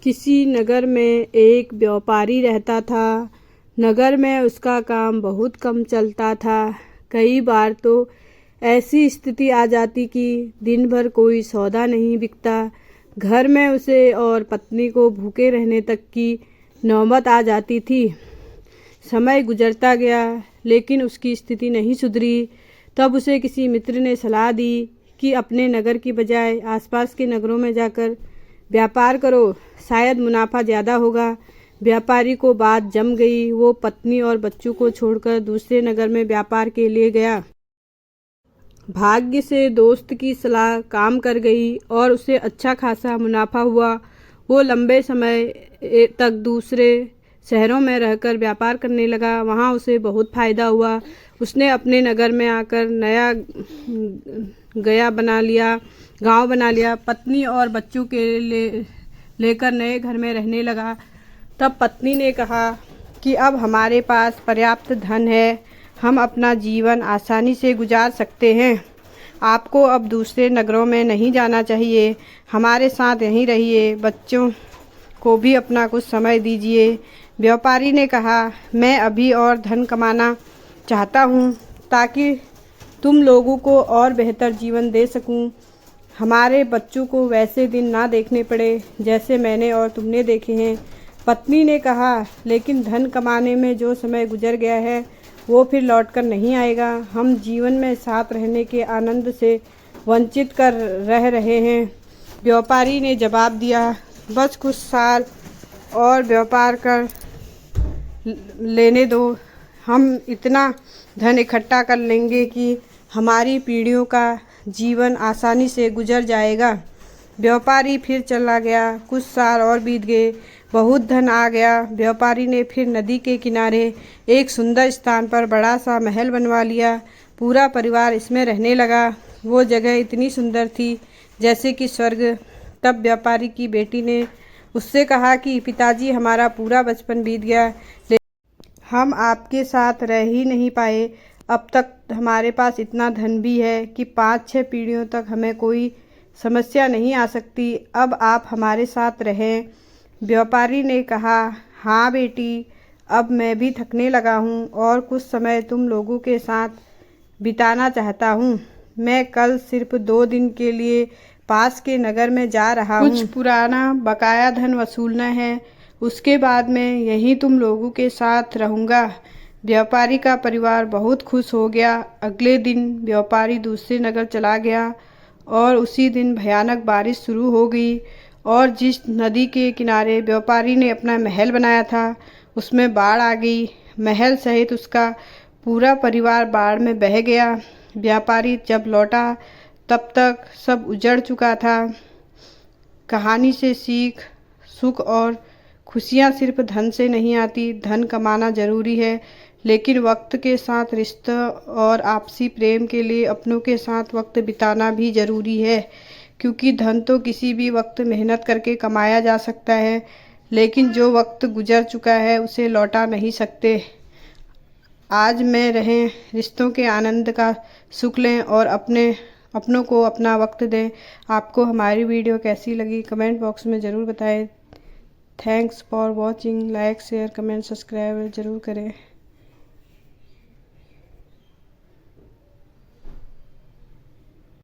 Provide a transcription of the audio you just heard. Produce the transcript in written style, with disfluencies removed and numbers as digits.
किसी नगर में एक व्यापारी रहता था। नगर में उसका काम बहुत कम चलता था। कई बार तो ऐसी स्थिति आ जाती कि दिन भर कोई सौदा नहीं बिकता। घर में उसे और पत्नी को भूखे रहने तक की नौबत आ जाती थी। समय गुजरता गया लेकिन उसकी स्थिति नहीं सुधरी। तब उसे किसी मित्र ने सलाह दी कि अपने नगर की बजाय आसपास के नगरों में जाकर व्यापार करो, शायद मुनाफा ज़्यादा होगा। व्यापारी को बात जम गई। वो पत्नी और बच्चों को छोड़कर दूसरे नगर में व्यापार के लिए गया। भाग्य से दोस्त की सलाह काम कर गई और उसे अच्छा खासा मुनाफा हुआ। वो लंबे समय तक दूसरे शहरों में रहकर व्यापार करने लगा। वहाँ उसे बहुत फ़ायदा हुआ। उसने अपने नगर में आकर नया गांव बना लिया। पत्नी और बच्चों के लेकर नए घर में रहने लगा। तब पत्नी ने कहा कि अब हमारे पास पर्याप्त धन है, हम अपना जीवन आसानी से गुजार सकते हैं। आपको अब दूसरे नगरों में नहीं जाना चाहिए, हमारे साथ यहीं रहिए, बच्चों को भी अपना कुछ समय दीजिए। व्यापारी ने कहा, मैं अभी और धन कमाना चाहता हूँ ताकि तुम लोगों को और बेहतर जीवन दे सकूँ। हमारे बच्चों को वैसे दिन ना देखने पड़े जैसे मैंने और तुमने देखे हैं। पत्नी ने कहा, लेकिन धन कमाने में जो समय गुजर गया है वो फिर लौटकर नहीं आएगा। हम जीवन में साथ रहने के आनंद से वंचित कर रह रहे हैं। व्यापारी ने जवाब दिया, बस कुछ साल और व्यापार कर लेने दो, हम इतना धन इकट्ठा कर लेंगे कि हमारी पीढ़ियों का जीवन आसानी से गुजर जाएगा। व्यापारी फिर चला गया। कुछ साल और बीत गए, बहुत धन आ गया। व्यापारी ने फिर नदी के किनारे एक सुंदर स्थान पर बड़ा सा महल बनवा लिया। पूरा परिवार इसमें रहने लगा। वो जगह इतनी सुंदर थी जैसे कि स्वर्ग। तब व्यापारी की बेटी ने उससे कहा कि पिताजी, हमारा पूरा बचपन बीत गया, हम आपके साथ रह ही नहीं पाए। अब तक हमारे पास इतना धन भी है कि 5-6 पीढ़ियों तक हमें कोई समस्या नहीं आ सकती। अब आप हमारे साथ रहें। व्यापारी ने कहा, हाँ बेटी, अब मैं भी थकने लगा हूँ और कुछ समय तुम लोगों के साथ बिताना चाहता हूँ। मैं कल सिर्फ 2 दिन के लिए पास के नगर में जा रहा हूँ। कुछ पुराना बकाया धन वसूलना है, उसके बाद मैं यहीं तुम लोगों के साथ रहूँगा। व्यापारी का परिवार बहुत खुश हो गया। अगले दिन व्यापारी दूसरे नगर चला गया और उसी दिन भयानक बारिश शुरू हो गई और जिस नदी के किनारे व्यापारी ने अपना महल बनाया था उसमें बाढ़ आ गई। महल सहित उसका पूरा परिवार बाढ़ में बह गया। व्यापारी जब लौटा तब तक सब उजड़ चुका था। कहानी से सीख, सुख और खुशियाँ सिर्फ धन से नहीं आती। धन कमाना ज़रूरी है, लेकिन वक्त के साथ रिश्ता और आपसी प्रेम के लिए अपनों के साथ वक्त बिताना भी ज़रूरी है। क्योंकि धन तो किसी भी वक्त मेहनत करके कमाया जा सकता है, लेकिन जो वक्त गुजर चुका है उसे लौटा नहीं सकते। आज में रहें, रिश्तों के आनंद का सुख लें और अपनों को अपना वक्त दें। आपको हमारी वीडियो कैसी लगी कमेंट बॉक्स में ज़रूर बताएं। Thanks for watching. Like, share, comment, subscribe ज़रूर करें।